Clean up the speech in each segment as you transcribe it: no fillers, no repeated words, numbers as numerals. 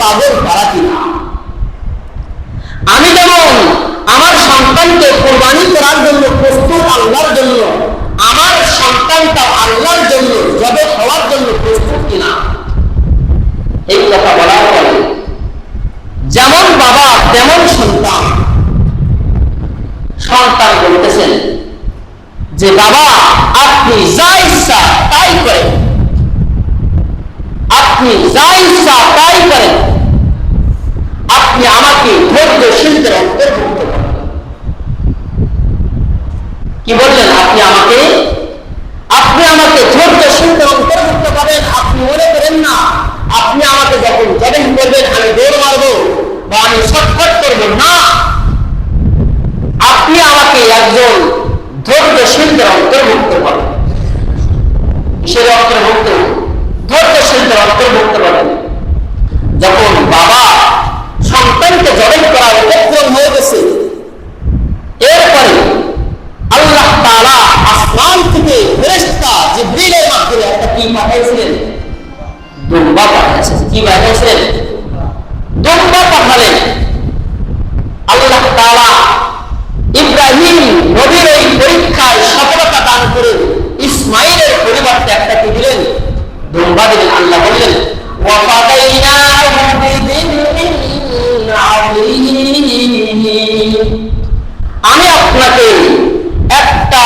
তাদের দ্বারা কিনা। আমি যেমন আমার সন্তানকে কোরবানি করার জন্য প্রস্তুত আল্লাহর জন্য, আমার সন্তানটা আল্লাহর জন্য জবে হওয়ার জন্য প্রস্তুত কিনা। এই কথা বলার পরে যেমন বাবা তেমন সন্তান। সন্তান বলতেছেন যে বাবা আপনি যা ইচ্ছা তাই করেন, আপনি যা ইচ্ছা তাই করেন, আপনি আমাকে ধৈর্যশীলদের অন্তর্ভুক্ত করেন। কি বললেন? আপনি আমাকে ধৈর্যশীলদের অন্তর্ভুক্ত করেন। আপনি মনে করেন না আপনি আমাকে যখন জবেহ করবেন আমি দৌড় মারবো বা আমি ছটফট করবো না, আপনি আমাকে একজন ধৈর্যশীলদের অন্তর্ভুক্ত করেন। কিসের অন্তর্ভুক্ত? ধৈর্যশীলদের অন্তর্ভুক্ত করেন। যখন বাবা সন্তানকে জবেহ করার উপক্রম হয়ে গেছে, এরপরে আল্লাহ তাআলা আসমান থেকে ফেরেশতা জিবরিলের মাধ্যমে একটা কি পাঠাইছিলেন? দুম্বা পাঠাইছেন। কি পাঠাইছিলেন? দুম্বা পাঠালেন। আল্লাহ তাআলা ইব্রাহিম নবীর এই পরীক্ষায় সফলতা দান করে ইসমাইলের পরিবর্তে একটা কি দিলেন? দুম্বা দিলেন। আল্লাহ বললেন ওয়া ফাদাইনাহু বিযিবহিন আযীম, আমি আপনাকে একটা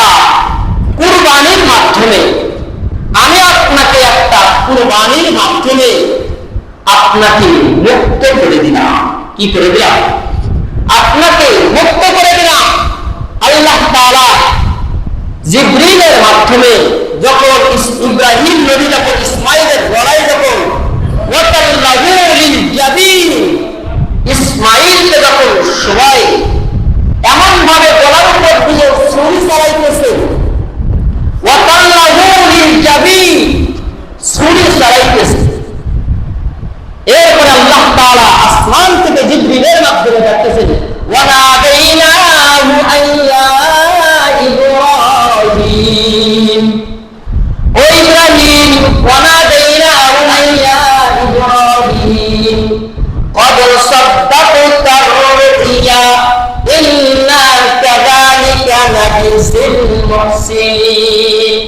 কুরবানির মাধ্যমে, আপনাকে মুক্ত করে দিলাম। কি করে দিলাম? আপনাকে মুক্ত করে দিলাম। আল্লাহ তাআলা জিবরিলের মাধ্যমে যখন ইব্রাহিম নবী যখন ইসমাইলের গলায় যখন ওয়াতাল্লাহু লিল জাবিন, ইসমাইলকে যখন সবাই এমন ভাবে গলার উপর দিয়ে ছুরি চালাইতেছে, ওয়াতাল্লাহু লিল জাবিন, ছুরি চালাইতেছে। এরপরে আল্লাহ তাআলা আসমান থেকে জিবরিলের মাধ্যমে ডাকতেছেন ওয়ানাদাইনাহু আইয়া ইব্রাহিম, ও ইব্রাহিম, ওয়ানাদাইনাহু আইয়া ইব্রাহিম قد صدقت الرؤيا إنا كذلك نجزي المحسنين।